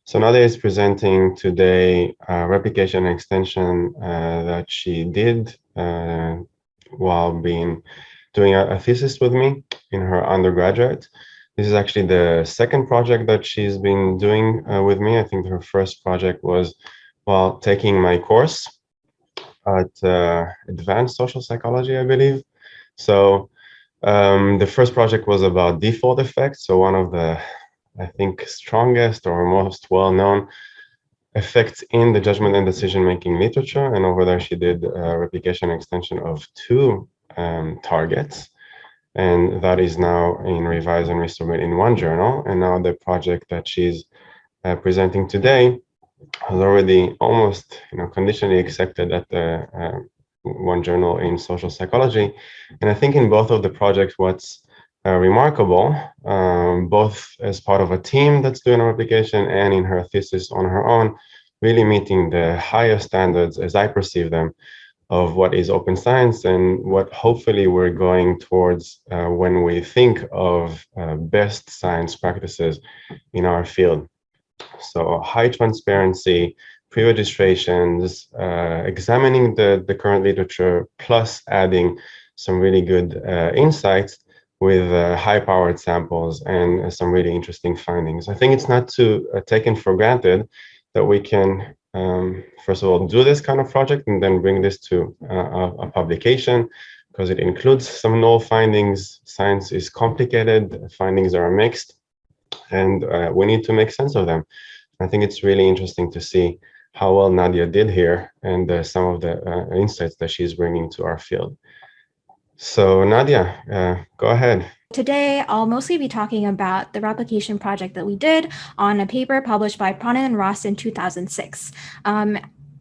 So Nadia is presenting today a replication extension that she did while doing a thesis with me in her undergraduate. This is actually the second project that she's been doing with me. I think her first project was while taking my course at Advanced Social Psychology, I believe. So the first project was about default effects. So one of the, I think, strongest or most well-known effects in the judgment and decision-making literature. And over there, she did a replication extension of two targets. And that is now in Revise and Resubmit in one journal. And now the project that she's presenting today has already almost conditionally accepted at the one journal in social psychology. And I think in both of the projects, what's remarkable, both as part of a team that's doing a replication and in her thesis on her own, really meeting the highest standards as I perceive them of what is open science and what hopefully we're going towards when we think of best science practices in our field. So high transparency, pre-registrations, examining the current literature, plus adding some really good insights with high-powered samples and some really interesting findings. I think it's not taken for granted that we can, first of all, do this kind of project and then bring this to a publication, because it includes some null findings. Science is complicated, findings are mixed, and we need to make sense of them. I think it's really interesting to see how well Nadia did here and some of the insights that she's bringing to our field. So Nadia, go ahead. Today, I'll mostly be talking about the replication project that we did on a paper published by Pronin and Ross in 2006.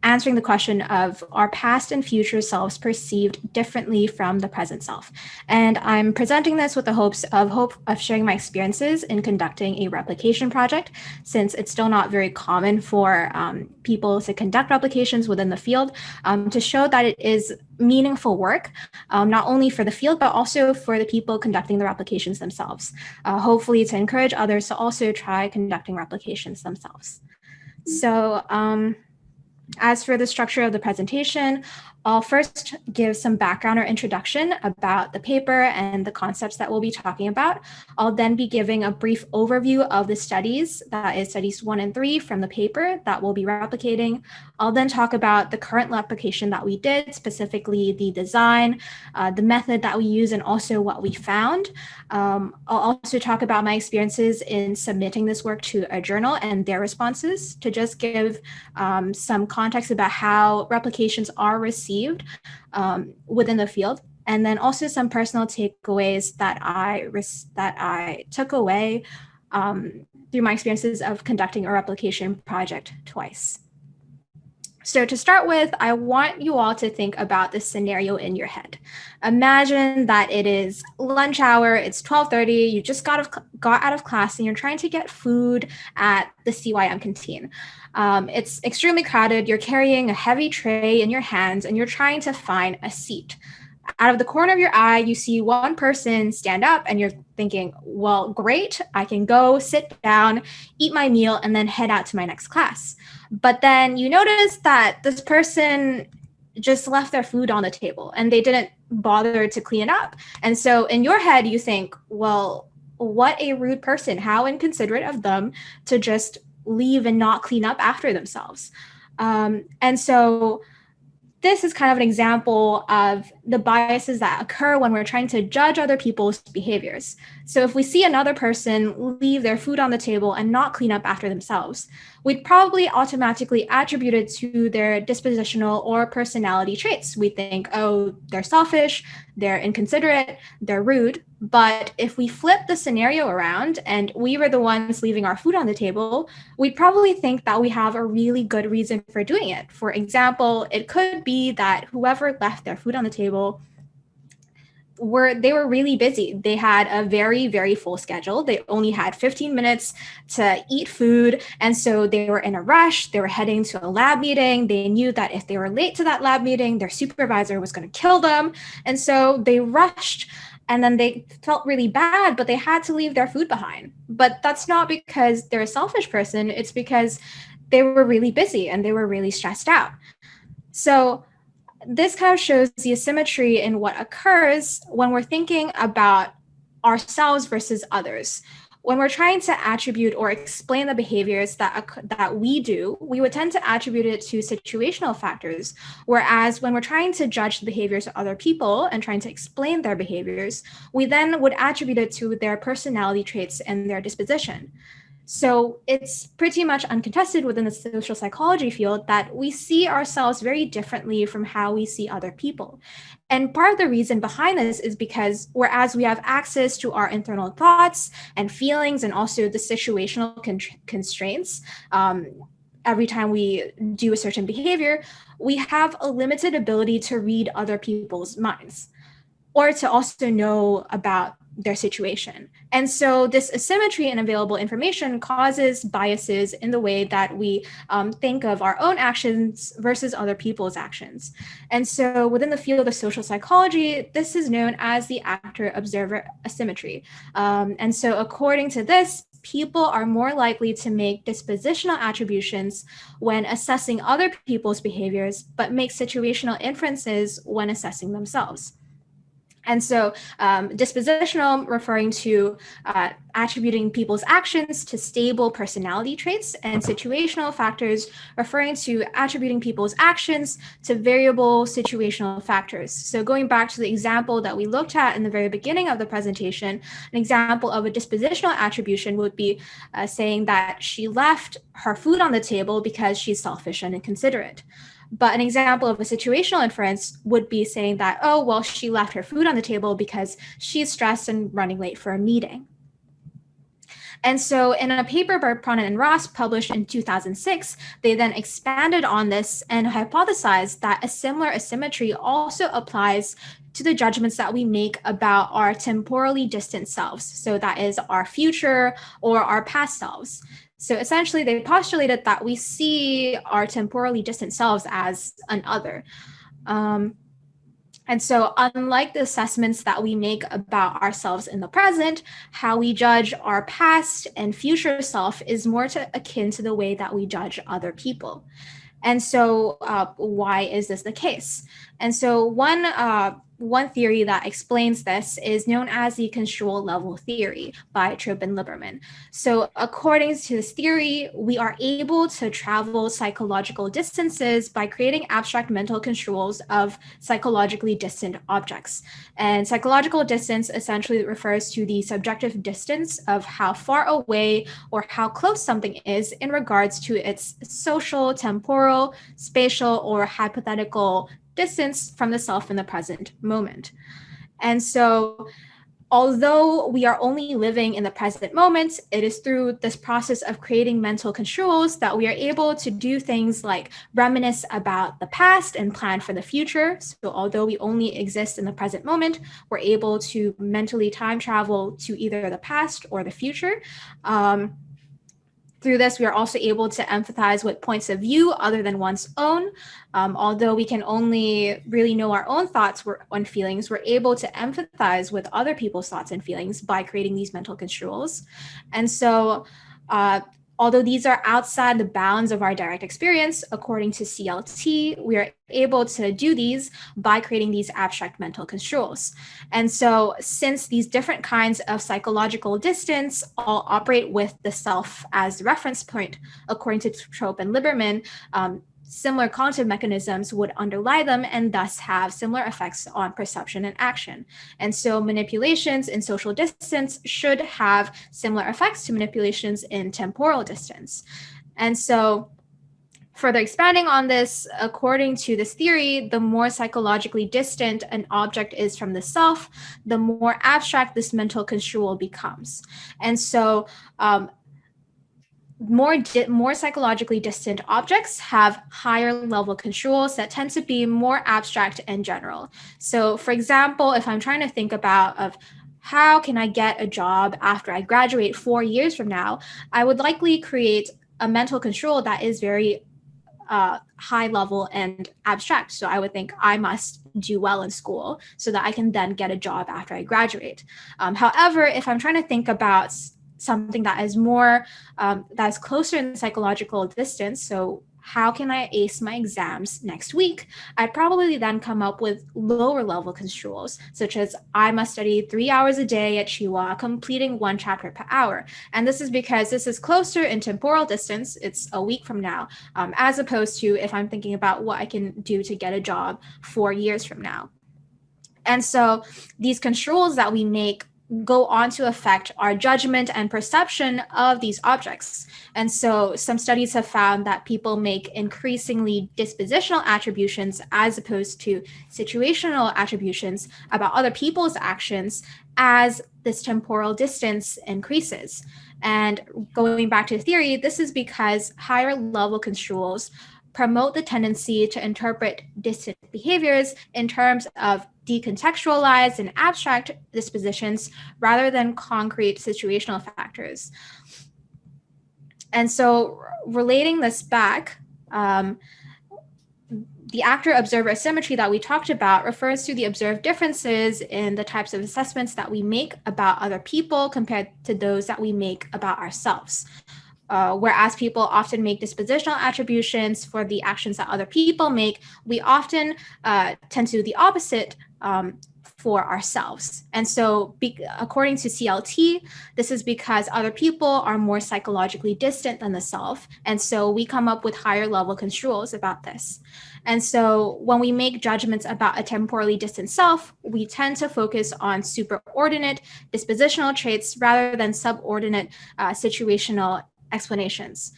Answering the question of, are past and future selves perceived differently from the present self? And I'm presenting this with the hope of sharing my experiences in conducting a replication project, since it's still not very common for people to conduct replications within the field, to show that it is meaningful work, not only for the field, but also for the people conducting the replications themselves, hopefully to encourage others to also try conducting replications themselves. So, as for the structure of the presentation, I'll first give some background or introduction about the paper and the concepts that we'll be talking about. I'll then be giving a brief overview of the studies, that is studies 1 and 3 from the paper that we'll be replicating. I'll then talk about the current replication that we did, specifically the design, the method that we use, and also what we found. I'll also talk about my experiences in submitting this work to a journal and their responses, to just give some context about how replications are received within the field, and then also some personal takeaways that I took away through my experiences of conducting a replication project twice. So to start with, I want you all to think about this scenario in your head. Imagine that it is lunch hour, it's 12:30, you just got out of class and you're trying to get food at the CYM canteen. It's extremely crowded, you're carrying a heavy tray in your hands and you're trying to find a seat. Out of the corner of your eye, you see one person stand up and you're thinking, well, great, I can go sit down, eat my meal, and then head out to my next class. But then you notice that this person just left their food on the table and they didn't bother to clean it up. And so in your head, you think, well, what a rude person, how inconsiderate of them to just leave and not clean up after themselves. And so this is kind of an example of the biases that occur when we're trying to judge other people's behaviors. So if we see another person leave their food on the table and not clean up after themselves, we'd probably automatically attribute it to their dispositional or personality traits. We think, oh, they're selfish, they're inconsiderate, they're rude. But if we flip the scenario around and we were the ones leaving our food on the table, we'd probably think that we have a really good reason for doing it. For example, it could be that whoever left their food on the table they were really busy. They had a very, very full schedule. They only had 15 minutes to eat food. And so they were in a rush. They were heading to a lab meeting. They knew that if they were late to that lab meeting, their supervisor was going to kill them. And so they rushed and then they felt really bad, but they had to leave their food behind. But that's not because they're a selfish person. It's because they were really busy and they were really stressed out. So this kind of shows the asymmetry in what occurs when we're thinking about ourselves versus others. When we're trying to attribute or explain the behaviors that we do, we would tend to attribute it to situational factors. Whereas when we're trying to judge the behaviors of other people and trying to explain their behaviors, we then would attribute it to their personality traits and their disposition. So it's pretty much uncontested within the social psychology field that we see ourselves very differently from how we see other people. And part of the reason behind this is because whereas we have access to our internal thoughts and feelings and also the situational constraints, every time we do a certain behavior, we have a limited ability to read other people's minds or to also know about their situation. And so this asymmetry in available information causes biases in the way that we think of our own actions versus other people's actions. And so within the field of social psychology, this is known as the actor-observer asymmetry. And so according to this, people are more likely to make dispositional attributions when assessing other people's behaviors, but make situational inferences when assessing themselves. And so dispositional referring to attributing people's actions to stable personality traits, and situational factors referring to attributing people's actions to variable situational factors. So going back to the example that we looked at in the very beginning of the presentation, an example of a dispositional attribution would be saying that she left her food on the table because she's selfish and inconsiderate. But an example of a situational inference would be saying that, oh, well, she left her food on the table because she's stressed and running late for a meeting. And so in a paper by Pronin and Ross published in 2006, they then expanded on this and hypothesized that a similar asymmetry also applies to the judgments that we make about our temporally distant selves. So that is our future or our past selves. So essentially, they postulated that we see our temporally distant selves as an other. And so unlike the assessments that we make about ourselves in the present, how we judge our past and future self is more akin to the way that we judge other people. And so why is this the case? And so one theory that explains this is known as the construal level theory by Trope and Lieberman. So according to this theory, we are able to travel psychological distances by creating abstract mental construals of psychologically distant objects. And psychological distance essentially refers to the subjective distance of how far away or how close something is in regards to its social, temporal, spatial, or hypothetical distance from the self in the present moment. And so although we are only living in the present moment, it is through this process of creating mental construals that we are able to do things like reminisce about the past and plan for the future. So although we only exist in the present moment, we're able to mentally time travel to either the past or the future. Through this, we are also able to empathize with points of view other than one's own. Although we can only really know our own thoughts and feelings, we're able to empathize with other people's thoughts and feelings by creating these mental construals. And so although these are outside the bounds of our direct experience, according to CLT, we are able to do these by creating these abstract mental construals. And so since these different kinds of psychological distance all operate with the self as the reference point, according to Trope and Lieberman, similar cognitive mechanisms would underlie them and thus have similar effects on perception and action. And so manipulations in social distance should have similar effects to manipulations in temporal distance. And so further expanding on this, according to this theory, the more psychologically distant an object is from the self, the more abstract this mental construal becomes. And so more psychologically distant objects have higher level construals that tend to be more abstract and general. So for example, if I'm trying to think about of how can I get a job after I graduate 4 years from now, I would likely create a mental construal that is very high level and abstract. So I would think I must do well in school so that I can then get a job after I graduate. However, if I'm trying to think about something that is more, that's closer in psychological distance, so how can I ace my exams next week? I'd probably then come up with lower level construals, such as I must study 3 hours a day at Chiu, completing 1 chapter per hour. And this is because this is closer in temporal distance, it's a week from now, as opposed to if I'm thinking about what I can do to get a job 4 years from now. And so these construals that we make go on to affect our judgment and perception of these objects. And so some studies have found that people make increasingly dispositional attributions as opposed to situational attributions about other people's actions as this temporal distance increases. And going back to theory, this is because higher level construals promote the tendency to interpret distant behaviors in terms of decontextualized and abstract dispositions rather than concrete situational factors. And so relating this back, the actor-observer asymmetry that we talked about refers to the observed differences in the types of assessments that we make about other people compared to those that we make about ourselves. Whereas people often make dispositional attributions for the actions that other people make, we often tend to do the opposite for ourselves. And so according to CLT, this is because other people are more psychologically distant than the self. And so we come up with higher level construals about this. And so when we make judgments about a temporally distant self, we tend to focus on superordinate dispositional traits rather than subordinate situational explanations.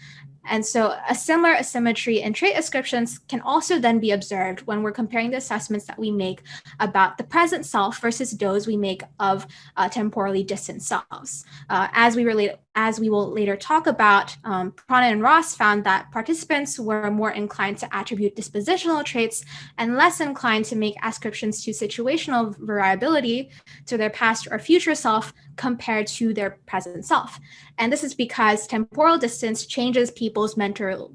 And so a similar asymmetry in trait ascriptions can also then be observed when we're comparing the assessments that we make about the present self versus those we make of temporally distant selves. As we will later talk about, Pronin and Ross found that participants were more inclined to attribute dispositional traits and less inclined to make ascriptions to situational variability to their past or future self compared to their present self. And this is because temporal distance changes people's mental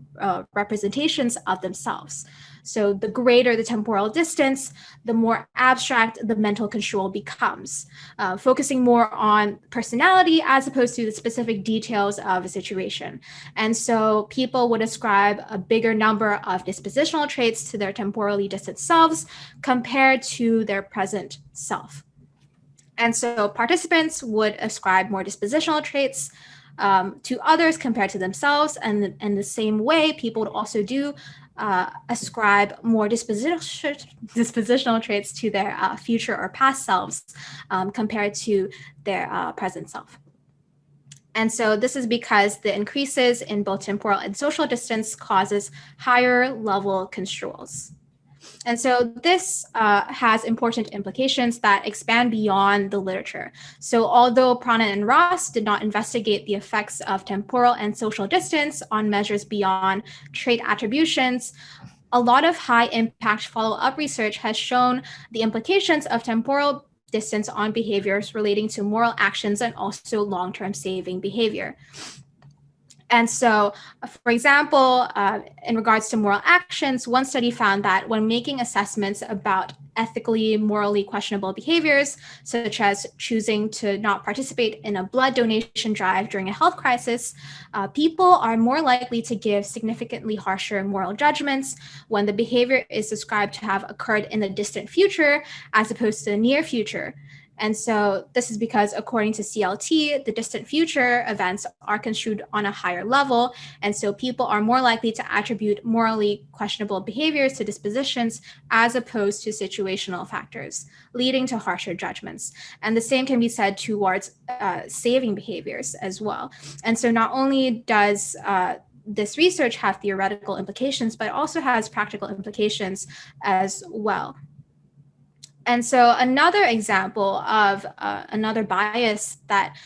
representations of themselves. So the greater the temporal distance, the more abstract the mental construal becomes, focusing more on personality as opposed to the specific details of a situation. And so people would ascribe a bigger number of dispositional traits to their temporally distant selves compared to their present self. And so participants would ascribe more dispositional traits to others compared to themselves. And in the same way, people would also do ascribe more dispositional traits to their future or past selves compared to their present self. And so this is because the increases in both temporal and social distance causes higher level construals. And so this has important implications that expand beyond the literature. So although Pronin and Ross did not investigate the effects of temporal and social distance on measures beyond trait attributions, a lot of high impact follow-up research has shown the implications of temporal distance on behaviors relating to moral actions and also long-term saving behavior. And so, for example, in regards to moral actions, one study found that when making assessments about ethically, morally questionable behaviors, such as choosing to not participate in a blood donation drive during a health crisis, people are more likely to give significantly harsher moral judgments when the behavior is described to have occurred in the distant future as opposed to the near future. And so this is because, according to CLT, the distant future events are construed on a higher level. And so people are more likely to attribute morally questionable behaviors to dispositions as opposed to situational factors, leading to harsher judgments. And the same can be said towards saving behaviors as well. And so not only does this research have theoretical implications, but also has practical implications as well. And so another example of another bias that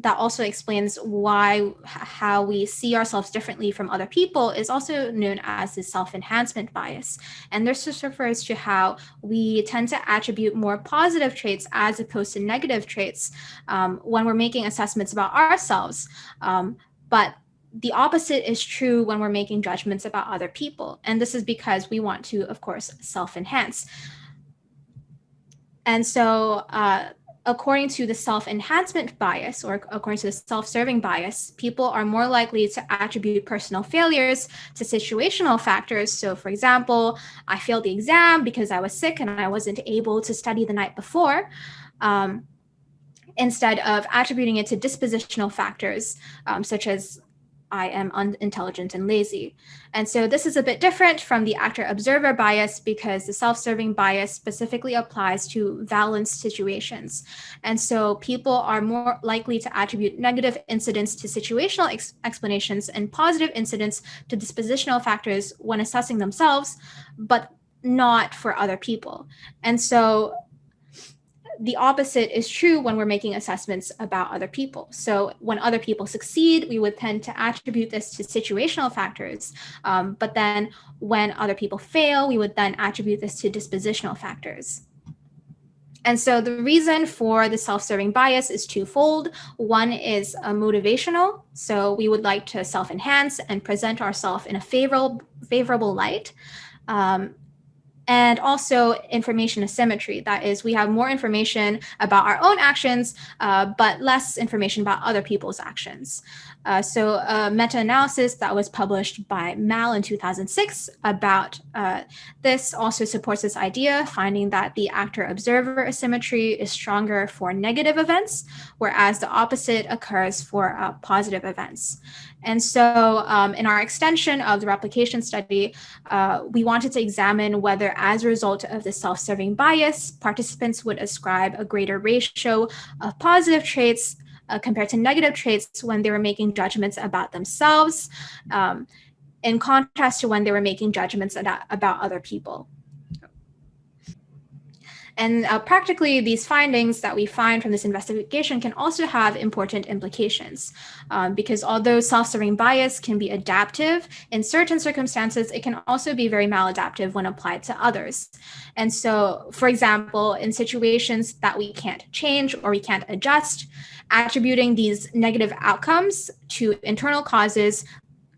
also explains how we see ourselves differently from other people is also known as the self-enhancement bias. And this just refers to how we tend to attribute more positive traits as opposed to negative traits when we're making assessments about ourselves. But the opposite is true when we're making judgments about other people. And this is because we want to, of course, self-enhance. And so according to the self-enhancement bias, or according to the self-serving bias, people are more likely to attribute personal failures to situational factors. So for example, I failed the exam because I was sick and I wasn't able to study the night before, instead of attributing it to dispositional factors, such as I am unintelligent and lazy. And so this is a bit different from the actor-observer bias because the self-serving bias specifically applies to valence situations. And so people are more likely to attribute negative incidents to situational explanations and positive incidents to dispositional factors when assessing themselves, but not for other people. And so the opposite is true when we're making assessments about other people. So when other people succeed, we would tend to attribute this to situational factors. But then when other people fail, we would then attribute this to dispositional factors. And so the reason for the self-serving bias is twofold. One is motivational. So we would like to self-enhance and present ourselves in a favorable light. And also information asymmetry. That is, we have more information about our own actions, but less information about other people's actions. So a meta-analysis that was published by Mal in 2006 about this also supports this idea, finding that the actor-observer asymmetry is stronger for negative events, whereas the opposite occurs for positive events. And so in our extension of the replication study, we wanted to examine whether as a result of the self-serving bias, participants would ascribe a greater ratio of positive traits compared to negative traits when they were making judgments about themselves, in contrast to when they were making judgments about other people. And practically, these findings that we find from this investigation can also have important implications, because although self-serving bias can be adaptive in certain circumstances, it can also be very maladaptive when applied to others. And so, for example, in situations that we can't change or we can't adjust, attributing these negative outcomes to internal causes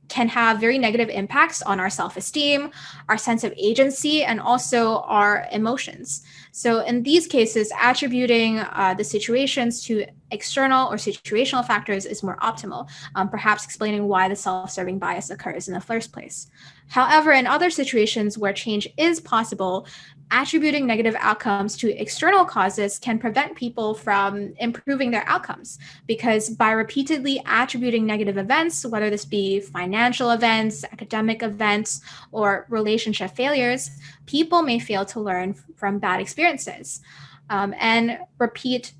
can have very negative impacts on our self-esteem, our sense of agency, and also our emotions. So in these cases, attributing the situations to external or situational factors is more optimal, perhaps explaining why the self-serving bias occurs in the first place. However, in other situations where change is possible, attributing negative outcomes to external causes can prevent people from improving their outcomes, because by repeatedly attributing negative events, whether this be financial events, academic events, or relationship failures, people may fail to learn from bad experiences and repeat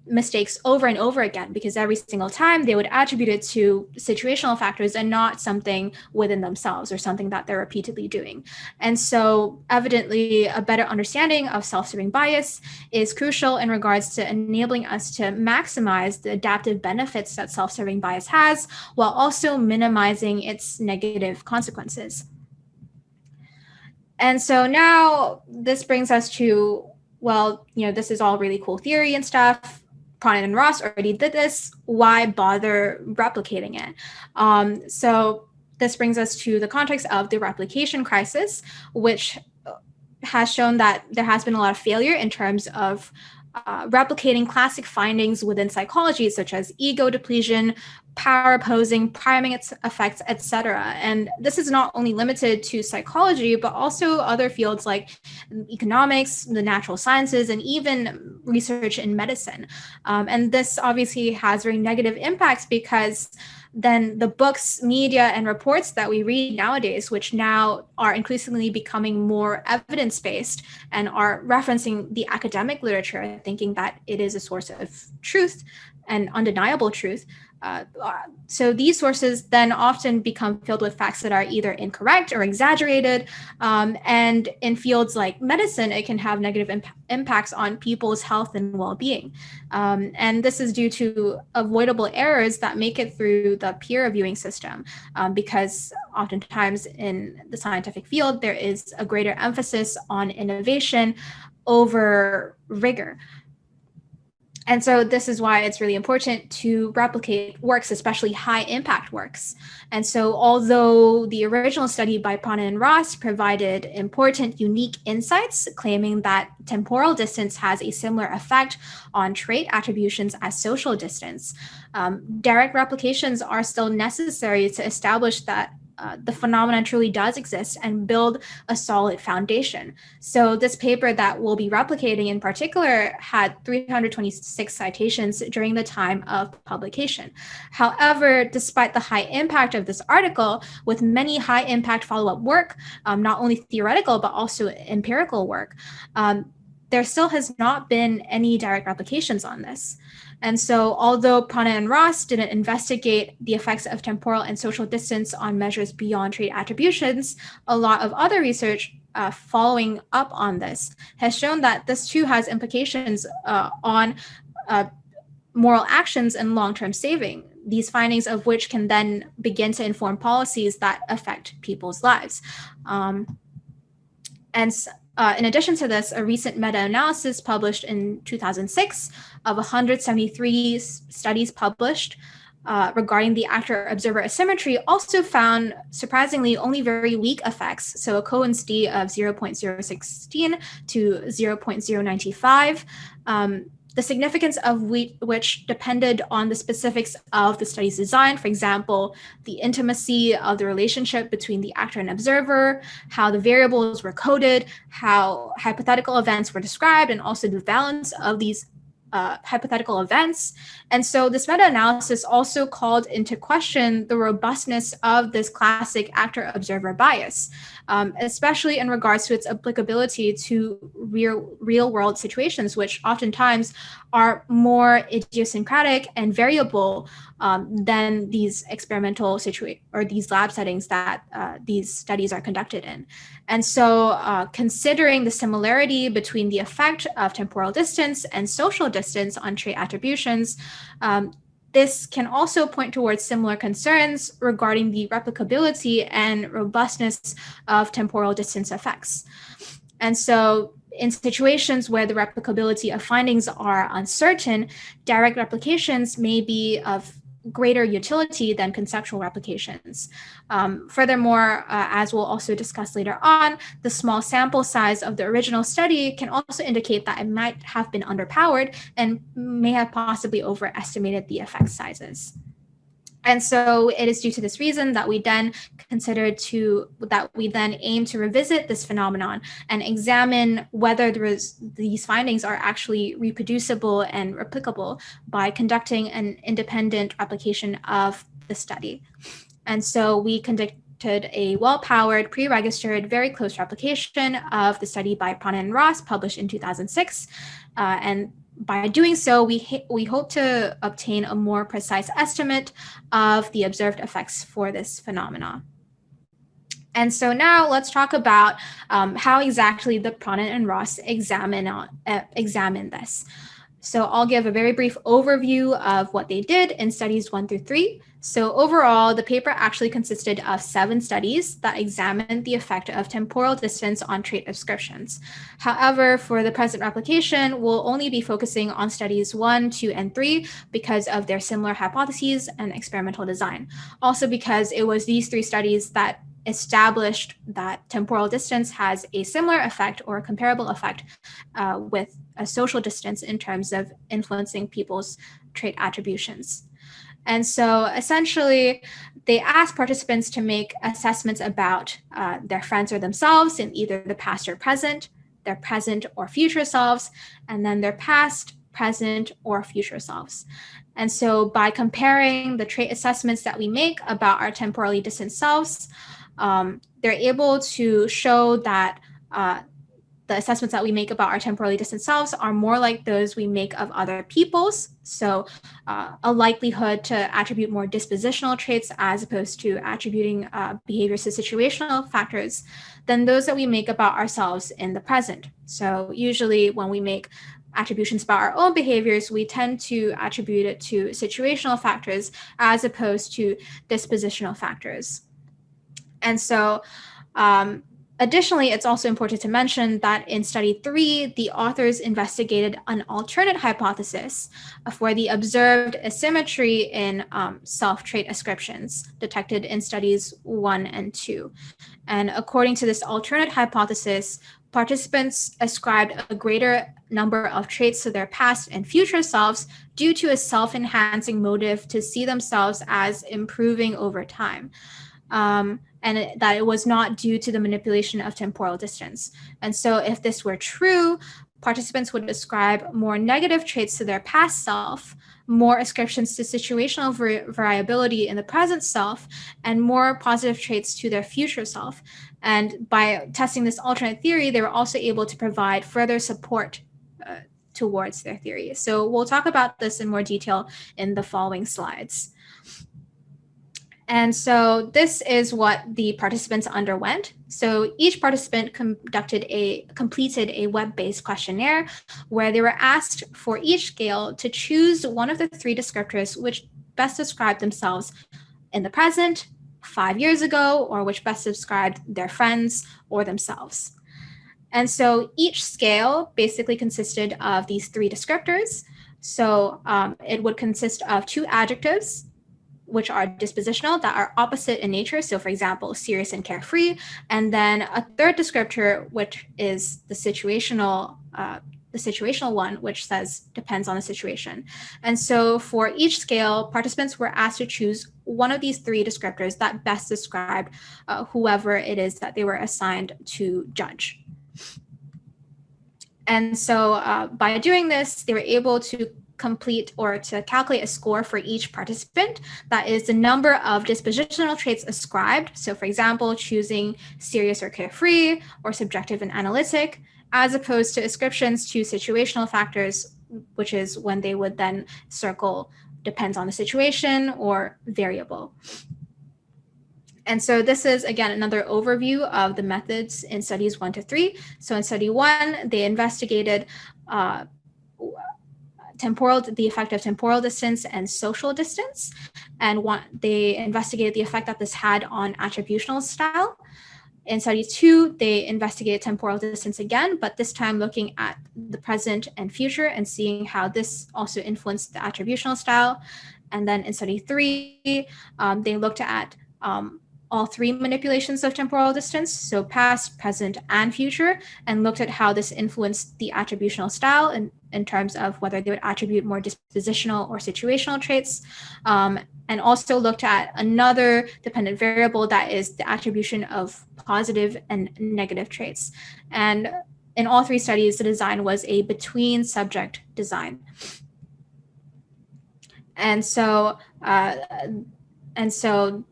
mistakes over and over again, because every single time they would attribute it to situational factors and not something within themselves or something that they're repeatedly doing. And so evidently a better understanding of self-serving bias is crucial in regards to enabling us to maximize the adaptive benefits that self-serving bias has, while also minimizing its negative consequences. And so now this brings us to, well, this is all really cool theory and stuff. Pronin and Ross already did this. Why bother replicating it? So this brings us to the context of the replication crisis, which has shown that there has been a lot of failure in terms of replicating classic findings within psychology, such as ego depletion, power opposing, priming effects, etc. And this is not only limited to psychology, but also other fields like economics, the natural sciences, and even research in medicine. And this obviously has very negative impacts, because then the books, media, and reports that we read nowadays, which now are increasingly becoming more evidence-based and are referencing the academic literature, thinking that it is a source of truth and undeniable truth. So these sources then often become filled with facts that are either incorrect or exaggerated. And in fields like medicine, it can have negative impacts on people's health and well-being. And this is due to avoidable errors that make it through the peer reviewing system, because oftentimes in the scientific field, there is a greater emphasis on innovation over rigor. And so this is why it's really important to replicate works, especially high impact works. And so although the original study by Pronin and Ross provided important, unique insights, claiming that temporal distance has a similar effect on trait attributions as social distance, direct replications are still necessary to establish that the phenomenon truly does exist and build a solid foundation. So this paper that we'll be replicating in particular had 326 citations during the time of publication. However, despite the high impact of this article, with many high impact follow-up work, not only theoretical, but also empirical work, there still has not been any direct replications on this. And so although Pronin and Ross didn't investigate the effects of temporal and social distance on measures beyond trait attributions, a lot of other research following up on this has shown that this too has implications on moral actions and long-term saving, these findings of which can then begin to inform policies that affect people's lives. In addition to this, a recent meta-analysis published in 2006 of 173 studies published regarding the actor-observer asymmetry also found, surprisingly, only very weak effects. So a Cohen's d of 0.016 to 0.095. The significance of which depended on the specifics of the study's design. For example, the intimacy of the relationship between the actor and observer, how the variables were coded, how hypothetical events were described, and also the valence of these hypothetical events. And so this meta-analysis also called into question the robustness of this classic actor-observer bias, especially in regards to its applicability to real-world situations, which oftentimes are more idiosyncratic and variable than these experimental or these lab settings that these studies are conducted in. And so considering the similarity between the effect of temporal distance and social distance on trait attributions, this can also point towards similar concerns regarding the replicability and robustness of temporal distance effects. And so in situations where the replicability of findings are uncertain, direct replications may be of greater utility than conceptual replications. Furthermore, as we'll also discuss later on, the small sample size of the original study can also indicate that it might have been underpowered and may have possibly overestimated the effect sizes. And so it is due to this reason that we then aim to revisit this phenomenon and examine whether these findings are actually reproducible and replicable by conducting an independent replication of the study. And so we conducted a well-powered, pre-registered, very close replication of the study by Pronin and Ross, published in 2006. And by doing so, we hope to obtain a more precise estimate of the observed effects for this phenomenon. And so now let's talk about how exactly the Pronin and Ross examine this. So I'll give a very brief overview of what they did in studies 1 through 3. So overall, the paper actually consisted of 7 studies that examined the effect of temporal distance on trait ascriptions. However, for the present replication, we'll only be focusing on studies 1, 2, and 3 because of their similar hypotheses and experimental design. Also because it was these 3 studies that established that temporal distance has a similar effect or a comparable effect with a social distance in terms of influencing people's trait attributions. And so essentially, they asked participants to make assessments about their friends or themselves in either the past or present, their present or future selves, and then their past, present, or future selves. And so by comparing the trait assessments that we make about our temporally distant selves, they're able to show that the assessments that we make about our temporally distant selves are more like those we make of other people's. So a likelihood to attribute more dispositional traits as opposed to attributing behaviors to situational factors than those that we make about ourselves in the present. So usually when we make attributions about our own behaviors, we tend to attribute it to situational factors as opposed to dispositional factors. And so Additionally, it's also important to mention that in study 3, the authors investigated an alternate hypothesis for the observed asymmetry in self-trait ascriptions detected in studies 1 and 2. And according to this alternate hypothesis, participants ascribed a greater number of traits to their past and future selves due to a self-enhancing motive to see themselves as improving over time. And that it was not due to the manipulation of temporal distance. And so if this were true, participants would ascribe more negative traits to their past self, more ascriptions to situational variability in the present self, and more positive traits to their future self. And by testing this alternate theory, they were also able to provide further support towards their theory. So we'll talk about this in more detail in the following slides. And so this is what the participants underwent. So each participant completed a web-based questionnaire where they were asked for each scale to choose one of the 3 descriptors which best described themselves in the present, 5 years ago, or which best described their friends or themselves. And so each scale basically consisted of these 3 descriptors. So it would consist of 2 adjectives, which are dispositional, that are opposite in nature. So for example, serious and carefree. And then a third descriptor, which is the situational one, which says depends on the situation. And so for each scale, participants were asked to choose one of these 3 descriptors that best described whoever it is that they were assigned to judge. And so by doing this, they were able to complete or to calculate a score for each participant. That is the number of dispositional traits ascribed. So for example, choosing serious or carefree or subjective and analytic, as opposed to ascriptions to situational factors, which is when they would then circle depends on the situation or variable. And so this is, again, another overview of the methods in studies 1 to 3. So in study 1, they investigated the effect of temporal distance and social distance. And they investigated the effect that this had on attributional style. In study 2, they investigated temporal distance again, but this time looking at the present and future and seeing how this also influenced the attributional style. And then in study 3, they looked at all 3 manipulations of temporal distance, so past, present, and future, and looked at how this influenced the attributional style in terms of whether they would attribute more dispositional or situational traits, and also looked at another dependent variable that is the attribution of positive and negative traits. And in all 3 studies, the design was a between subject design. And so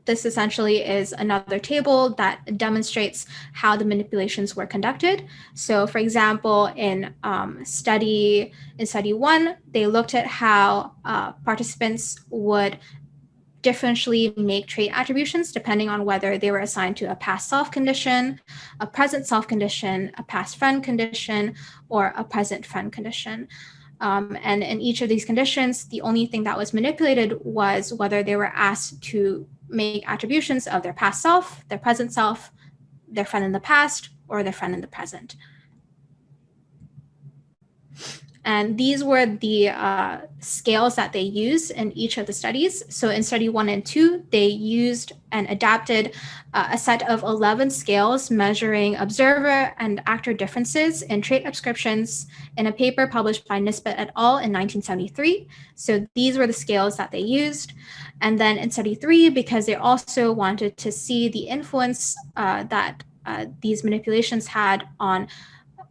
this essentially is another table that demonstrates how the manipulations were conducted. So for example, in study 1, they looked at how participants would differentially make trait attributions depending on whether they were assigned to a past self condition, a present self condition, a past friend condition, or a present friend condition. And in each of these conditions, the only thing that was manipulated was whether they were asked to make attributions of their past self, their present self, their friend in the past, or their friend in the present. And these were the scales that they used in each of the studies. So in study 1 and 2, they used and adapted a set of 11 scales measuring observer and actor differences in trait ascriptions in a paper published by Nisbet et al. In 1973. So these were the scales that they used. And then in study 3, because they also wanted to see the influence that these manipulations had on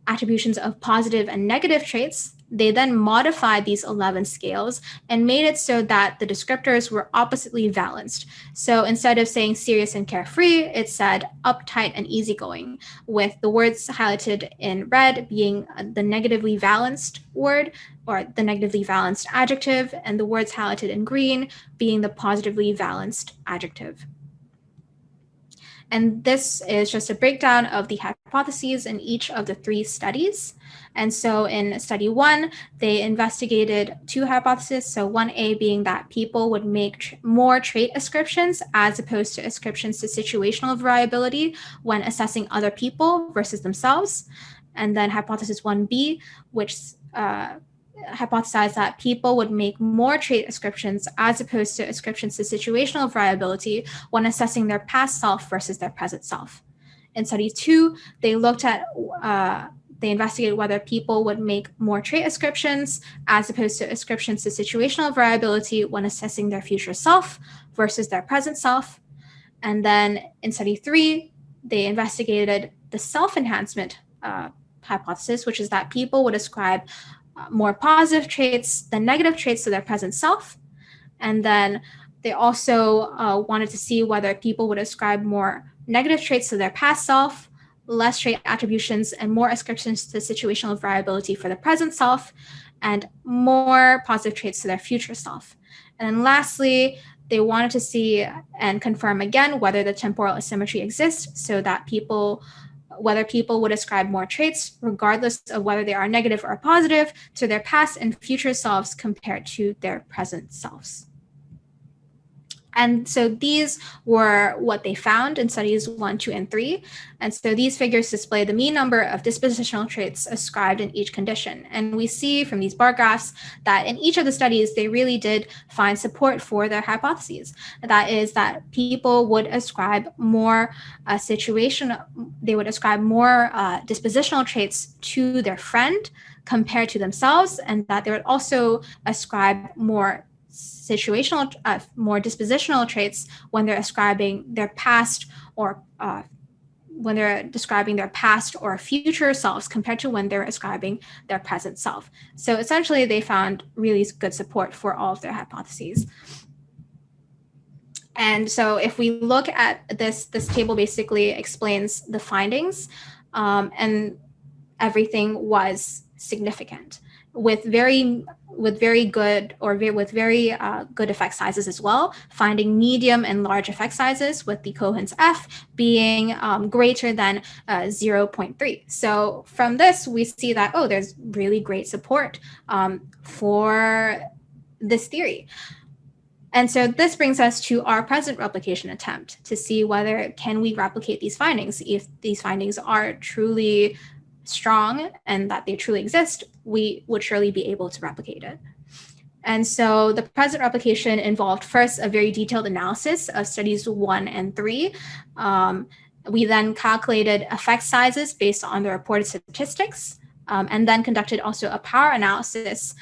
attributions of positive and negative traits, they then modified these 11 scales and made it so that the descriptors were oppositely balanced. So instead of saying serious and carefree, it said uptight and easygoing, with the words highlighted in red being the negatively balanced word or the negatively balanced adjective, and the words highlighted in green being the positively balanced adjective. And this is just a breakdown of the hypotheses in each of the 3 studies. And so in study 1, they investigated 2 hypotheses. So 1A being that people would make more trait ascriptions as opposed to ascriptions to situational variability when assessing other people versus themselves. And then hypothesis 1B, which hypothesized that people would make more trait ascriptions as opposed to ascriptions to situational variability when assessing their past self versus their present self. In study 2, they looked at they investigated whether people would make more trait ascriptions as opposed to ascriptions to situational variability when assessing their future self versus their present self. And then in study 3, they investigated the self-enhancement hypothesis, which is that people would ascribe more positive traits than negative traits to their present self. And then they also wanted to see whether people would ascribe more negative traits to their past self, less trait attributions, and more ascriptions to situational variability for the present self, and more positive traits to their future self. And then lastly, they wanted to see and confirm again whether the temporal asymmetry exists, so that whether people would ascribe more traits, regardless of whether they are negative or positive, to their past and future selves compared to their present selves. And so these were what they found in studies 1, 2, and 3. And so these figures display the mean number of dispositional traits ascribed in each condition. And we see from these bar graphs that in each of the studies, they really did find support for their hypotheses. That is that people would ascribe more they would ascribe more dispositional traits to their friend compared to themselves, and that they would also ascribe more more dispositional traits when they're ascribing their past or when they're describing their past or future selves compared to when they're ascribing their present self. So essentially, they found really good support for all of their hypotheses. And so if we look at this table basically explains the findings, and everything was significant with very good effect sizes as well, finding medium and large effect sizes with the Cohen's F being greater than 0.3. So from this, we see that, there's really great support for this theory. And so this brings us to our present replication attempt to see whether can we replicate these findings. If these findings are truly strong and that they truly exist, we would surely be able to replicate it. And so the present replication involved first a very detailed analysis of studies 1 and 3. We then calculated effect sizes based on the reported statistics, and then conducted also a power analysis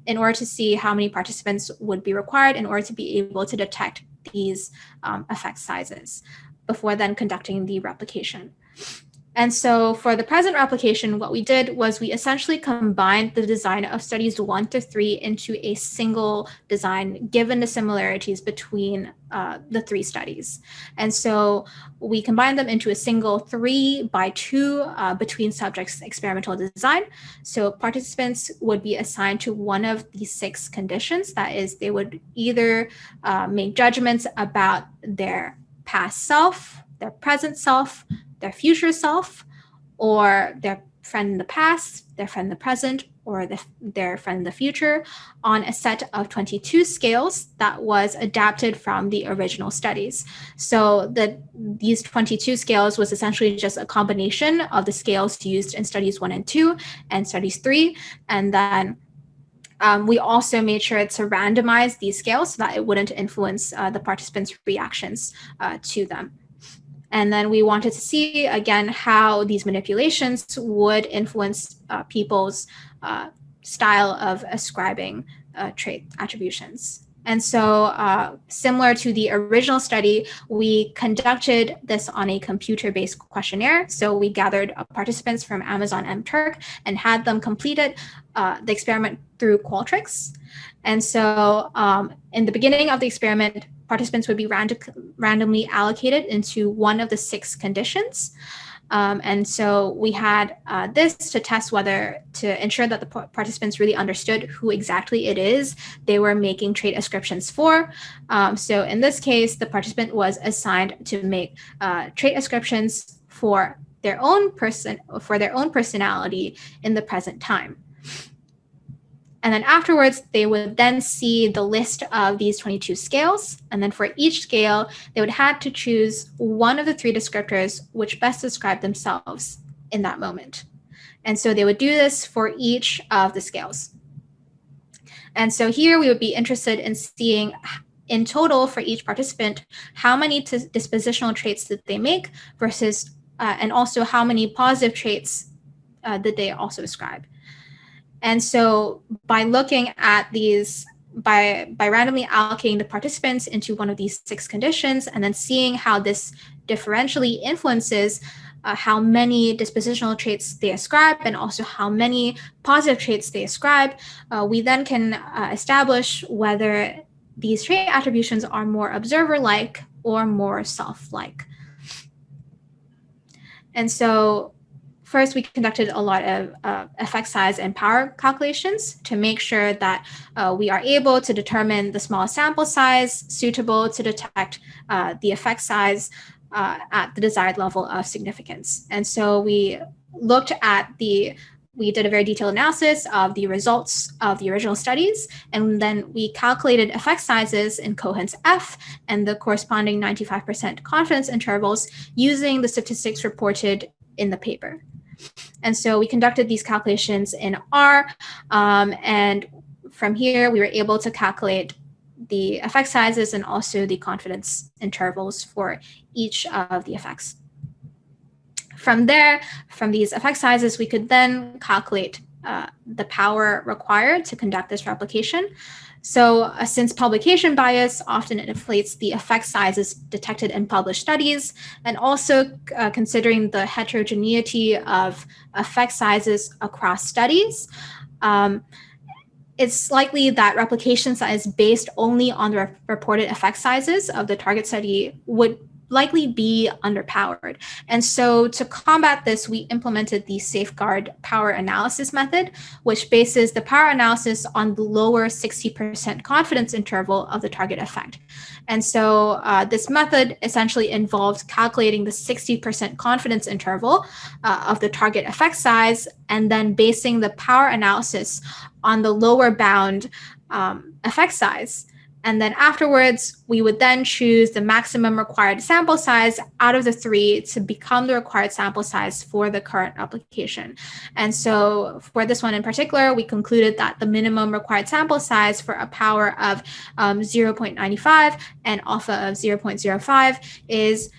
in order to see how many participants would be required in order to be able to detect these effect sizes before then conducting the replication. And so for the present replication, what we did was we essentially combined the design of studies 1 to 3 into a single design, given the similarities between the 3 studies. And so we combined them into a single 3x2 between subjects experimental design. So participants would be assigned to one of the 6 conditions. That is, they would either make judgments about their past self, their present self, their future self, or their friend in the past, their friend in the present, or their friend in the future on a set of 22 scales that was adapted from the original studies. So these 22 scales was essentially just a combination of the scales used in studies 1 and 2 and studies 3. And then we also made sure to randomize these scales so that it wouldn't influence the participants' reactions to them. And then we wanted to see, again, how these manipulations would influence people's style of ascribing trait attributions. And so similar to the original study, we conducted this on a computer-based questionnaire. So we gathered participants from Amazon MTurk and had them completed the experiment through Qualtrics. And so in the beginning of the experiment, participants would be randomly allocated into one of the 6 conditions. And so we had this to test whether to ensure that the participants really understood who exactly it is they were making trait ascriptions for. So in this case, the participant was assigned to make trait ascriptions for their own personality in the present time. And then afterwards, they would then see the list of these 22 scales. And then for each scale, they would have to choose one of the 3 descriptors which best describe themselves in that moment. And so they would do this for each of the scales. And so here we would be interested in seeing in total for each participant, how many dispositional traits did they make versus, and also how many positive traits did they also ascribe. And so by looking at these, by randomly allocating the participants into one of these 6 conditions and then seeing how this differentially influences how many dispositional traits they ascribe and also how many positive traits they ascribe, we then can establish whether these trait attributions are more observer-like or more self-like. And so first, we conducted a lot of effect size and power calculations to make sure that we are able to determine the small sample size suitable to detect the effect size at the desired level of significance. And so we looked at we did a very detailed analysis of the results of the original studies, and then we calculated effect sizes in cohorts F and the corresponding 95% confidence intervals using the statistics reported in the paper. And so we conducted these calculations in R, and from here we were able to calculate the effect sizes and also the confidence intervals for each of the effects. From there, from these effect sizes, we could then calculate the power required to conduct this replication. So since publication bias often inflates the effect sizes detected in published studies, and also considering the heterogeneity of effect sizes across studies, it's likely that replications that is based only on the reported effect sizes of the target study would likely be underpowered. And so to combat this, we implemented the safeguard power analysis method, which bases the power analysis on the lower 60% confidence interval of the target effect. And so this method essentially involves calculating the 60% confidence interval of the target effect size and then basing the power analysis on the lower bound effect size. And then afterwards, we would then choose the maximum required sample size out of the 3 to become the required sample size for the current application. And so for this one in particular, we concluded that the minimum required sample size for a power of 0.95 and alpha of 0.05 is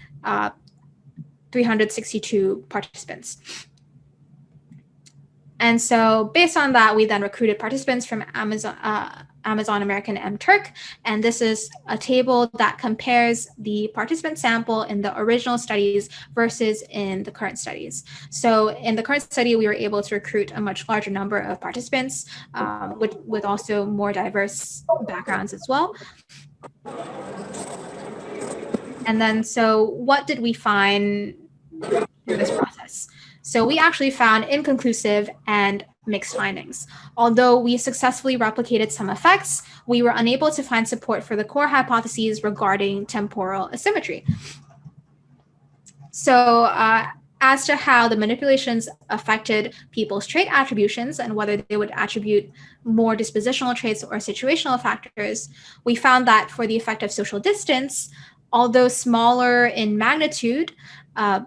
362 participants. And so based on that, we then recruited participants from Amazon American M Turk. And this is a table that compares the participant sample in the original studies versus in the current studies. So in the current study, we were able to recruit a much larger number of participants with also more diverse backgrounds as well. And then, so what did we find in this process? So we actually found inconclusive and mixed findings. Although we successfully replicated some effects, we were unable to find support for the core hypotheses regarding temporal asymmetry. So as to how the manipulations affected people's trait attributions and whether they would attribute more dispositional traits or situational factors, we found that for the effect of social distance, although smaller in magnitude,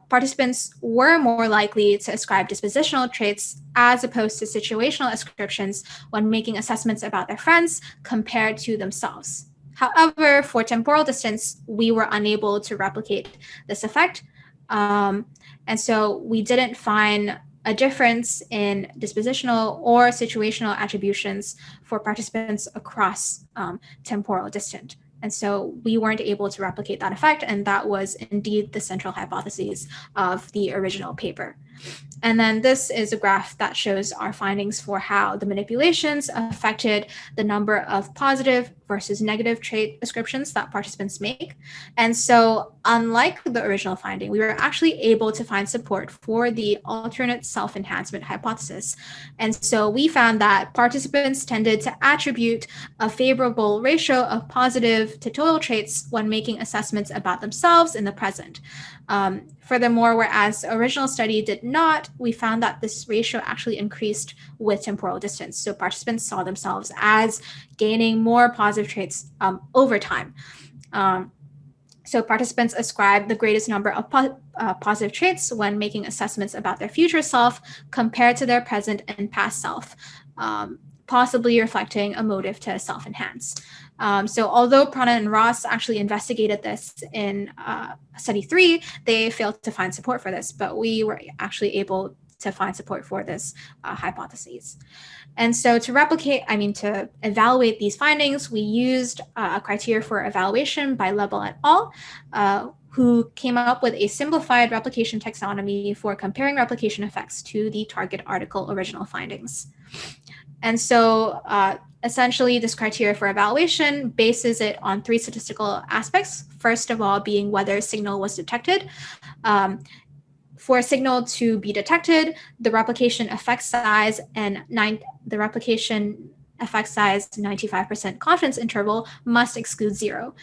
participants were more likely to ascribe dispositional traits as opposed to situational ascriptions when making assessments about their friends compared to themselves. However, for temporal distance, we were unable to replicate this effect. And so we didn't find a difference in dispositional or situational attributions for participants across temporal distance. And so we weren't able to replicate that effect, and that was indeed the central hypothesis of the original paper. And then this is a graph that shows our findings for how the manipulations affected the number of positive versus negative trait ascriptions that participants make. And so unlike the original finding, we were actually able to find support for the alternate self-enhancement hypothesis. And so we found that participants tended to attribute a favorable ratio of positive to total traits when making assessments about themselves in the present. Furthermore, whereas the original study did not, we found that this ratio actually increased with temporal distance. So participants saw themselves as gaining more positive traits over time. So participants ascribed the greatest number of positive traits when making assessments about their future self compared to their present and past self, possibly reflecting a motive to self-enhance. So although Pronin and Ross actually investigated this in study 3, they failed to find support for this, but we were actually able to find support for this hypothesis. And so to evaluate these findings, we used a criteria for evaluation by Lebel et al., who came up with a simplified replication taxonomy for comparing replication effects to the target article original findings. And so essentially, this criteria for evaluation bases it on 3 statistical aspects. First of all, being whether a signal was detected. For a signal to be detected, the replication effect size and the replication effect size 95% confidence interval must exclude 0.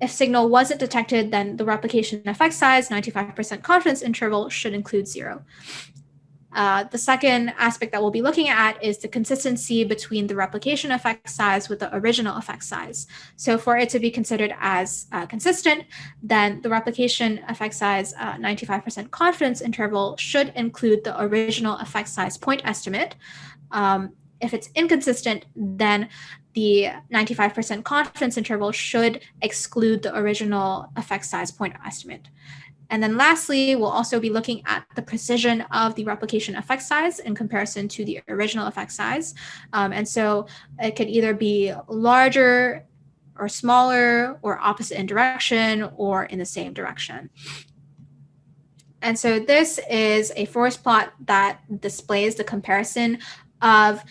If signal wasn't detected, then the replication effect size 95% confidence interval should include 0. The second aspect that we'll be looking at is the consistency between the replication effect size with the original effect size. So for it to be considered as consistent, then the replication effect size 95% confidence interval should include the original effect size point estimate. If it's inconsistent, then the 95% confidence interval should exclude the original effect size point estimate. And then lastly, we'll also be looking at the precision of the replication effect size in comparison to the original effect size. And so it could either be larger or smaller or opposite in direction or in the same direction. And so this is a forest plot that displays the comparison of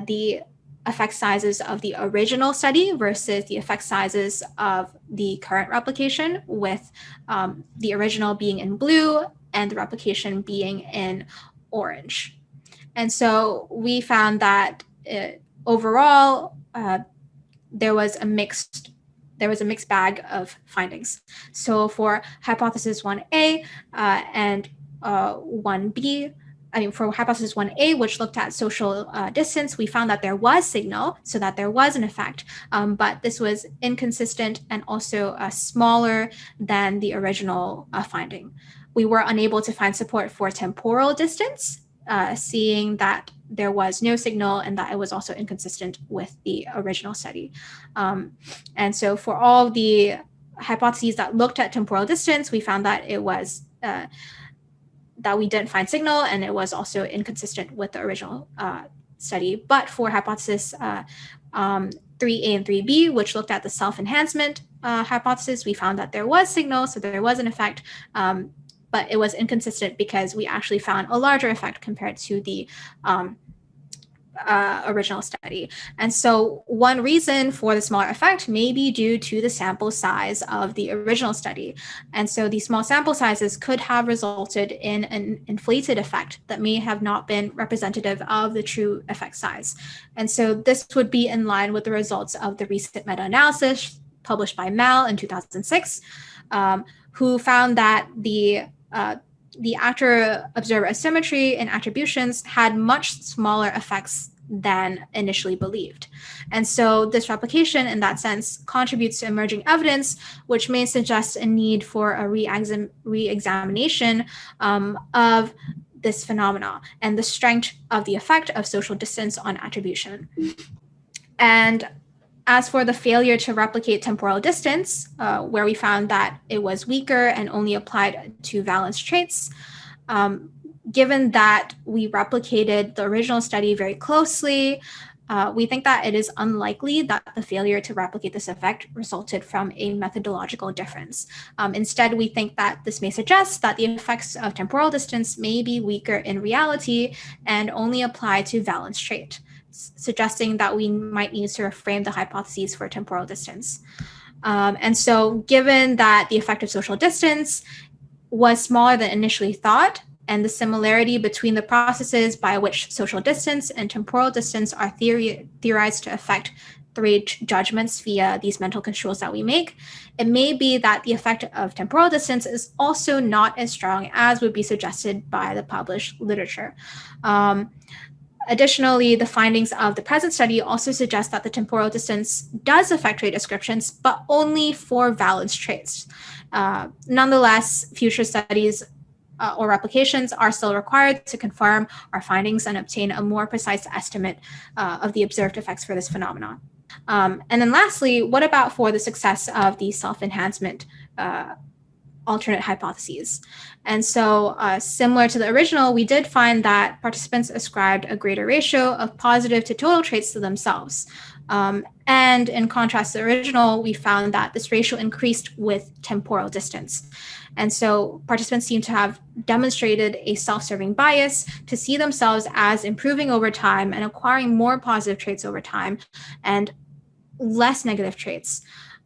the effect sizes of the original study versus the effect sizes of the current replication, with the original being in blue and the replication being in orange. And so we found that overall, there was a mixed bag of findings. So for hypothesis 1A and 1B, for hypothesis 1A, which looked at social distance, we found that there was signal, so that there was an effect, but this was inconsistent and also smaller than the original finding. We were unable to find support for temporal distance, seeing that there was no signal and that it was also inconsistent with the original study. And so for all the hypotheses that looked at temporal distance, we found that it was that we didn't find signal, and it was also inconsistent with the original study. But for hypothesis 3A and 3B, which looked at the self-enhancement hypothesis, we found that there was signal, so there was an effect, but it was inconsistent because we actually found a larger effect compared to the original study. And so one reason for the smaller effect may be due to the sample size of the original study. And so these small sample sizes could have resulted in an inflated effect that may have not been representative of the true effect size. And so this would be in line with the results of the recent meta-analysis published by Mal in 2006, who found that the actor-observer asymmetry and attributions had much smaller effects than initially believed. And so this replication, in that sense, contributes to emerging evidence, which may suggest a need for a re-examination of this phenomena and the strength of the effect of social distance on attribution. And as for the failure to replicate temporal distance, where we found that it was weaker and only applied to valence traits, given that we replicated the original study very closely, we think that it is unlikely that the failure to replicate this effect resulted from a methodological difference. Instead, we think that this may suggest that the effects of temporal distance may be weaker in reality and only apply to valence trait, suggesting that we might need to reframe the hypotheses for temporal distance. And so given that the effect of social distance was smaller than initially thought, and the similarity between the processes by which social distance and temporal distance are theorized to affect three judgments via these mental controls that we make, it may be that the effect of temporal distance is also not as strong as would be suggested by the published literature. Additionally, the findings of the present study also suggest that the temporal distance does affect trait descriptions, but only for valence traits. Nonetheless, future studies or replications are still required to confirm our findings and obtain a more precise estimate of the observed effects for this phenomenon. And then lastly, what about for the success of the self-enhancement alternate hypotheses? And so similar to the original, we did find that participants ascribed a greater ratio of positive to total traits to themselves. And in contrast to the original, we found that this ratio increased with temporal distance. And so participants seem to have demonstrated a self-serving bias to see themselves as improving over time and acquiring more positive traits over time and less negative traits.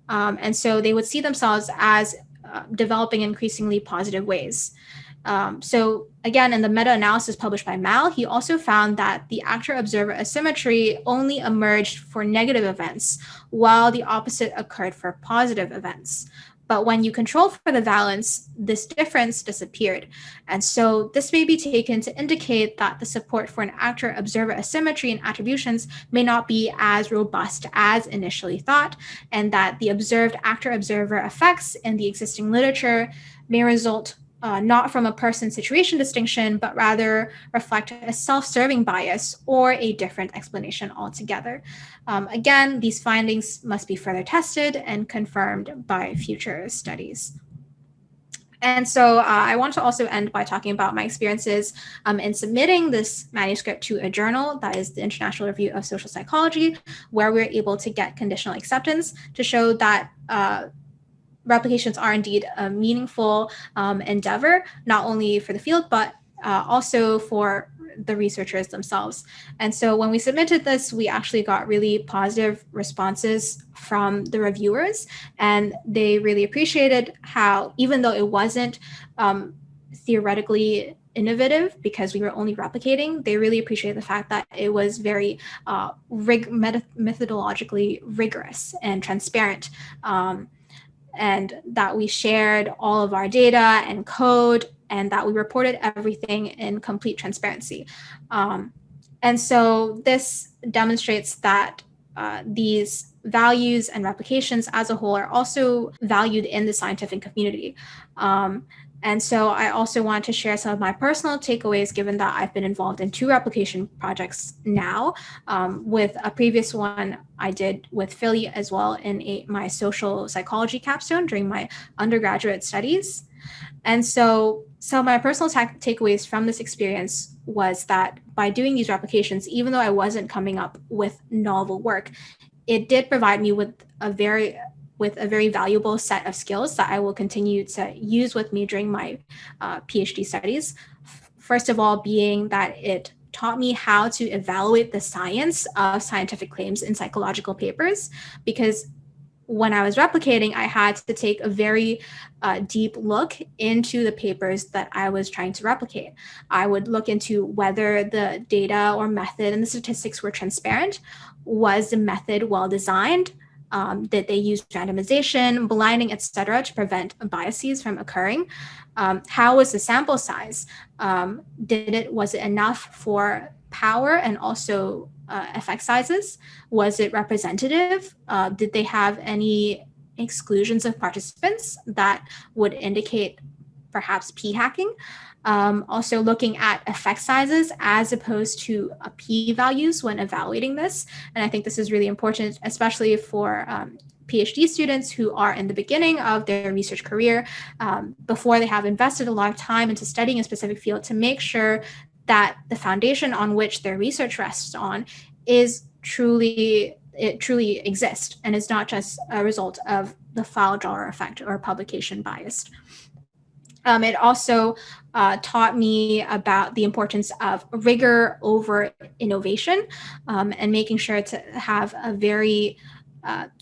And so they would see themselves as developing increasingly positive ways. So again, in the meta-analysis published by Mal, he also found that the actor-observer asymmetry only emerged for negative events, while the opposite occurred for positive events. But when you control for the valence, this difference disappeared. And so this may be taken to indicate that the support for an actor-observer asymmetry in attributions may not be as robust as initially thought, and that the observed actor-observer effects in the existing literature may result not from a person-situation distinction, but rather reflect a self-serving bias or a different explanation altogether. Again, these findings must be further tested and confirmed by future studies. And so I want to also end by talking about my experiences in submitting this manuscript to a journal, that is the International Review of Social Psychology, where we were able to get conditional acceptance to show that replications are indeed a meaningful endeavor, not only for the field, but also for the researchers themselves. And so when we submitted this, we actually got really positive responses from the reviewers, and they really appreciated how, even though it wasn't theoretically innovative because we were only replicating, they really appreciated the fact that it was very methodologically rigorous and transparent. And that we shared all of our data and code, and that we reported everything in complete transparency. And so this demonstrates that these values and replications as a whole are also valued in the scientific community. And so I also want to share some of my personal takeaways, given that I've been involved in 2 replication projects now, with a previous one I did with Philly as well in my social psychology capstone during my undergraduate studies. And so some of my personal takeaways from this experience was that by doing these replications, even though I wasn't coming up with novel work, it did provide me with a very valuable set of skills that I will continue to use with me during my PhD studies. First of all, being that it taught me how to evaluate the science of scientific claims in psychological papers, because when I was replicating, I had to take a very deep look into the papers that I was trying to replicate. I would look into whether the data or method and the statistics were transparent. Was the method well designed? Did they use randomization, blinding, etc., to prevent biases from occurring? How was the sample size? Was it enough for power and also effect sizes? Was it representative? Did they have any exclusions of participants that would indicate perhaps p-hacking? Also looking at effect sizes as opposed to p-values when evaluating this. And I think this is really important, especially for PhD students who are in the beginning of their research career, before they have invested a lot of time into studying a specific field, to make sure that the foundation on which their research rests on is truly exists, and it's not just a result of the file drawer effect or publication bias. It also taught me about the importance of rigor over innovation, and making sure to have a very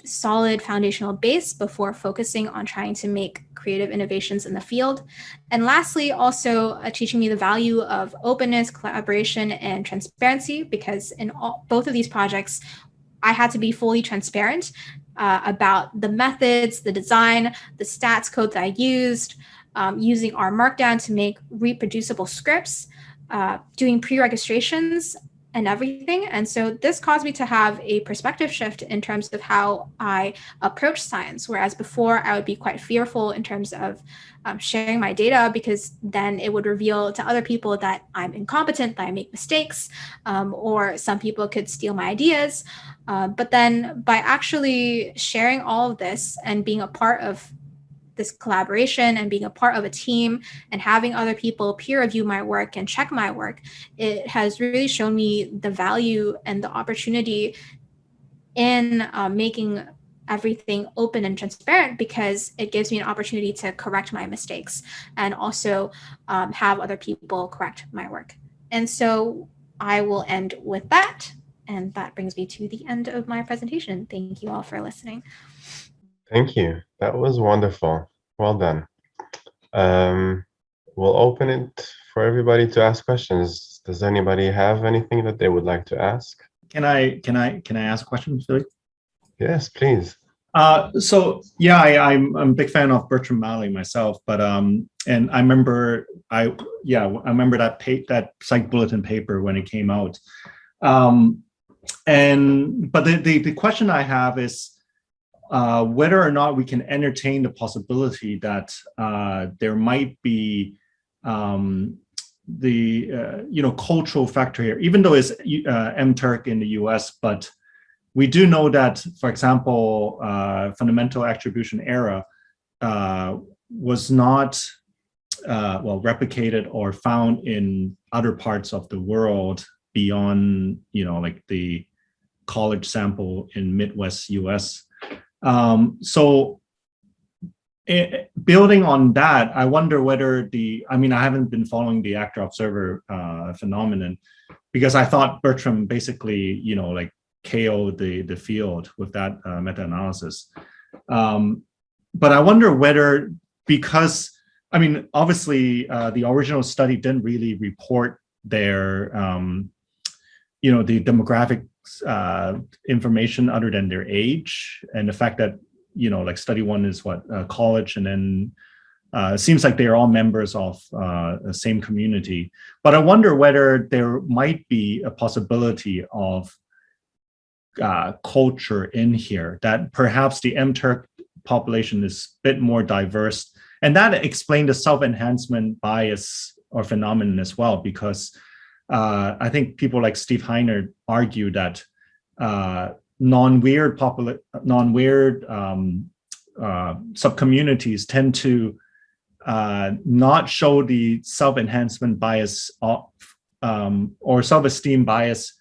solid foundational base before focusing on trying to make creative innovations in the field. And lastly, also teaching me the value of openness, collaboration, and transparency, because in both of these projects, I had to be fully transparent about the methods, the design, the stats code that I used, using R Markdown to make reproducible scripts, doing pre-registrations and everything. And so this caused me to have a perspective shift in terms of how I approach science, whereas before I would be quite fearful in terms of sharing my data, because then it would reveal to other people that I'm incompetent, that I make mistakes, or some people could steal my ideas. But then by actually sharing all of this and being a part of this collaboration and being a part of a team and having other people peer review my work and check my work, it has really shown me the value and the opportunity in making everything open and transparent, because it gives me an opportunity to correct my mistakes and also have other people correct my work. And so I will end with that. And that brings me to the end of my presentation. Thank you all for listening. Thank you. That was wonderful. Well done. We'll open it for everybody to ask questions. Does anybody have anything that they would like to ask? Can I ask questions, Philip? Yes, please. So yeah, I'm a big fan of Bertrand Malley myself, but and I remember that Psych Bulletin paper when it came out. But the question I have is whether or not we can entertain the possibility that there might be cultural factor here, even though it's M-Turk in the US, but we do know that, for example, fundamental attribution error was not replicated or found in other parts of the world beyond, like the college sample in Midwest US. Building on that, I wonder whether I haven't been following the actor-observer phenomenon, because I thought Bertram basically, KO'd the field with that meta-analysis. But I wonder whether, because, obviously the original study didn't really report their, the demographic information other than their age, and the fact that like study one is college, and then it seems like they're all members of the same community. But I wonder whether there might be a possibility of culture in here, that perhaps the M-Turk population is a bit more diverse, and that explained the self-enhancement bias or phenomenon as well, because I think people like Steve Heiner argue that non-weird subcommunities tend to not show the self-enhancement bias or self-esteem bias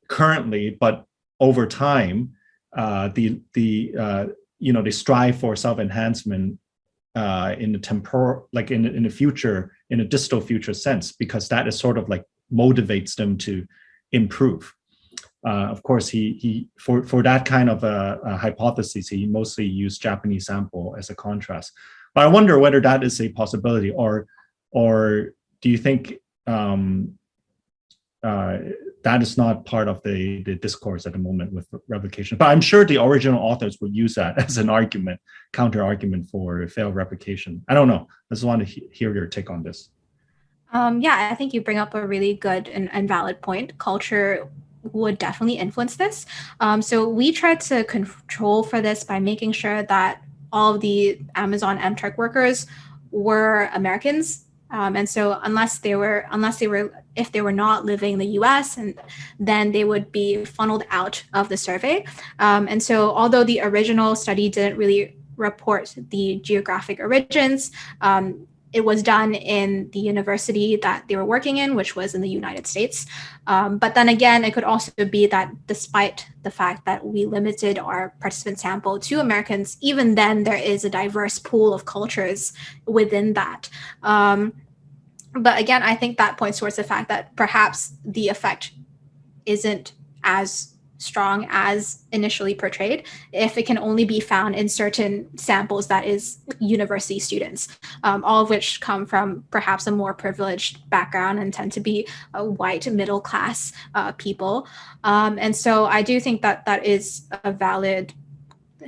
currently, but over time, they strive for self-enhancement in the temporal, like in the future, in a distal future sense, because that is sort of like motivates them to improve. Of course, he for that kind of a hypothesis, he mostly used Japanese sample as a contrast. But I wonder whether that is a possibility, or do you think that is not part of the discourse at the moment with replication? But I'm sure the original authors would use that as an argument, counter argument for failed replication. I don't know. I just want to hear your take on this. Yeah, I think you bring up a really good and valid point. Culture would definitely influence this. So we tried to control for this by making sure that all of the Amazon M-Turk workers were Americans. And so if they were not living in the US, and then they would be funneled out of the survey. And so although the original study didn't really report the geographic origins, it was done in the university that they were working in, which was in the United States. But then again, it could also be that despite the fact that we limited our participant sample to Americans, even then there is a diverse pool of cultures within that. But again, I think that points towards the fact that perhaps the effect isn't as strong as initially portrayed if it can only be found in certain samples, that is university students, all of which come from perhaps a more privileged background and tend to be white middle class people. And so I do think that that is a valid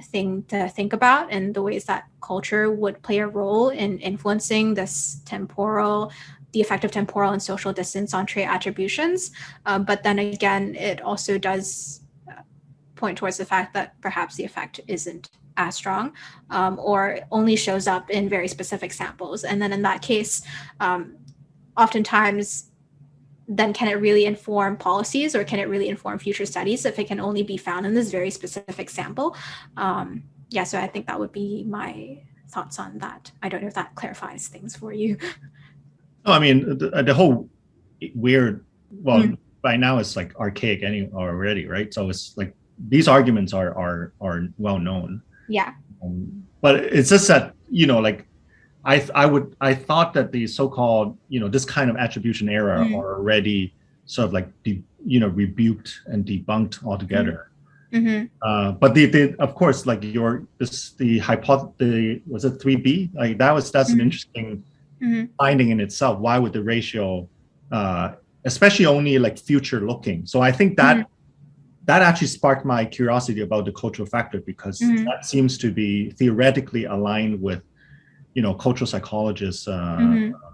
thing to think about, and the ways that culture would play a role in influencing this the effect of temporal and social distance on trait attributions. But then again, it also does point towards the fact that perhaps the effect isn't as strong, or only shows up in very specific samples. And then in that case, oftentimes, then can it really inform policies, or can it really inform future studies if it can only be found in this very specific sample? Yeah, so I think that would be my thoughts on that. I don't know if that clarifies things for you. No, I mean, the whole weird, well, by now it's like archaic already, right? So it's like these arguments are well known. Yeah. But it's just that, like I thought that the so-called, this kind of attribution error are already sort of like rebuked and debunked altogether. But the of course, like the hypothesis, was it 3B? Like that's an interesting finding in itself. Why would the ratio, especially only like future looking? So I think that actually sparked my curiosity about the cultural factor, because that seems to be theoretically aligned with, cultural psychologists'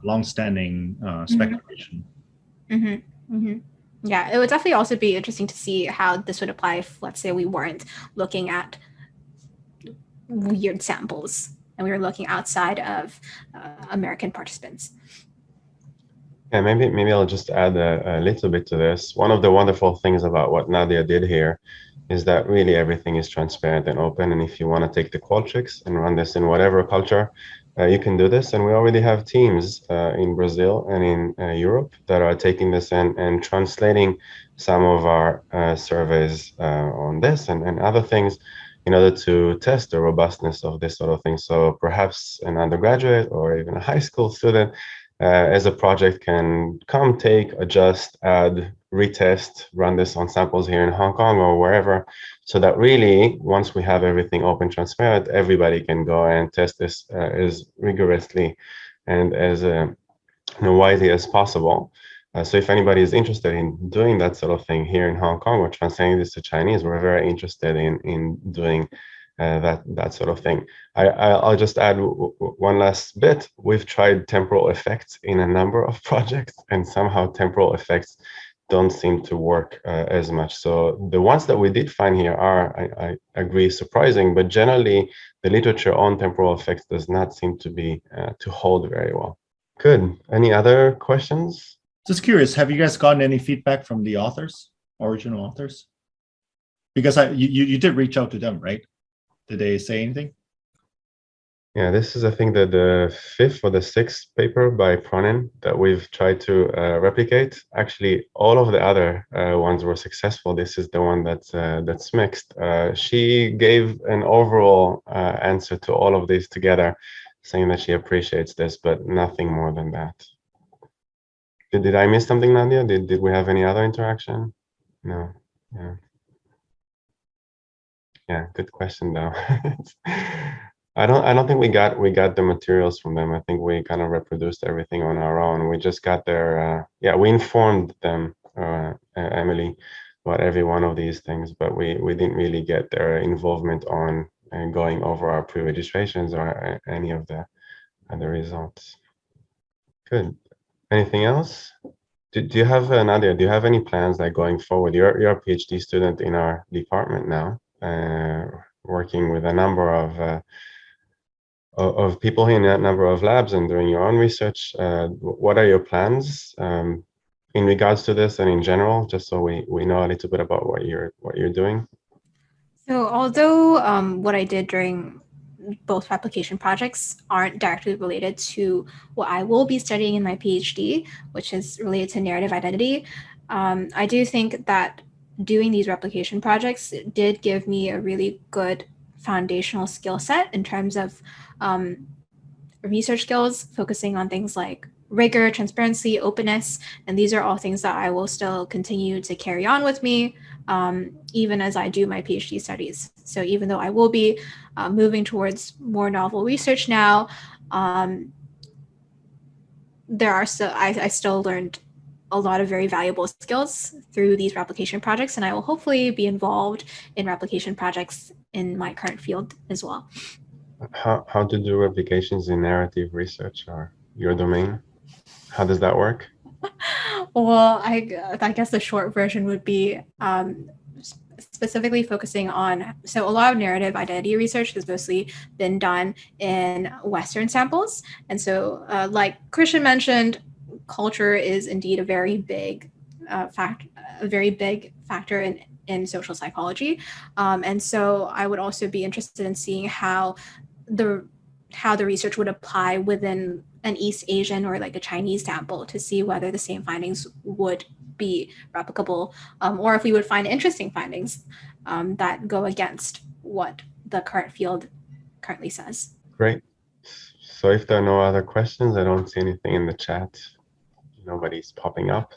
longstanding speculation. Yeah, it would definitely also be interesting to see how this would apply if, let's say, we weren't looking at weird samples and we were looking outside of American participants. Yeah, maybe I'll just add a little bit to this. One of the wonderful things about what Nadia did here is that really everything is transparent and open. And if you want to take the Qualtrics and run this in whatever culture, you can do this. And we already have teams in Brazil and in Europe that are taking this and translating some of our surveys on this and other things in order to test the robustness of this sort of thing. So perhaps an undergraduate or even a high school student as a project can come, take, adjust, add, retest, run this on samples here in Hong Kong or wherever, so that really, once we have everything open, transparent, everybody can go and test this as rigorously and as widely as possible. So if anybody is interested in doing that sort of thing here in Hong Kong or translating this to Chinese, we're very interested in doing that sort of thing. I'll just add one last bit. We've tried temporal effects in a number of projects, and somehow temporal effects don't seem to work as much. So the ones that we did find here are, I agree, surprising, but generally the literature on temporal effects does not seem to be to hold very well. Good. Any other questions? Just curious, have you guys gotten any feedback from the authors, original authors? Because you did reach out to them, right? Did they say anything? Yeah, this is, I think, the fifth or the sixth paper by Pronin that we've tried to replicate. Actually, all of the other ones were successful. This is the one that's mixed. She gave an overall answer to all of these together, saying that she appreciates this, but nothing more than that. Did I miss something, Nadia? Did we have any other interaction? No. Yeah, good question though. I don't think we got the materials from them. I think we kind of reproduced everything on our own. We just got their we informed them, Emily, about every one of these things, but we didn't really get their involvement on going over our pre-registrations or any of the results. Good. Anything else? Do you have, Nadia, do you have any plans like going forward? You're a PhD student in our department now, working with a number of people in a number of labs and doing your own research. What are your plans in regards to this and in general, just so we know a little bit about what you're doing? So although what I did during both replication projects aren't directly related to what I will be studying in my PhD, which is related to narrative identity. I do think that doing these replication projects did give me a really good foundational skill set in terms of research skills, focusing on things like rigor, transparency, openness, and these are all things that I will still continue to carry on with me, even as I do my PhD studies. So even though I will be moving towards more novel research now, I still learned a lot of very valuable skills through these replication projects, and I will hopefully be involved in replication projects in my current field as well. How to do replications in narrative research or your domain? How does that work? Well, I guess the short version would be specifically focusing on, so a lot of narrative identity research has mostly been done in Western samples. And so like Christian mentioned, culture is indeed a very big factor in social psychology. And so I would also be interested in seeing how the research would apply within an East Asian or like a Chinese sample to see whether the same findings would be replicable, or if we would find interesting findings that go against what the current field currently says. Great. So if there are no other questions, I don't see anything in the chat. Nobody's popping up.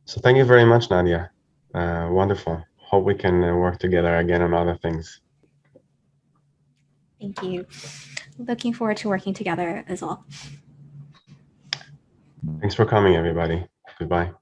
So thank you very much, Nadia. Wonderful. Hope we can work together again on other things. Thank you. Looking forward to working together as well. Thanks for coming, everybody. Goodbye.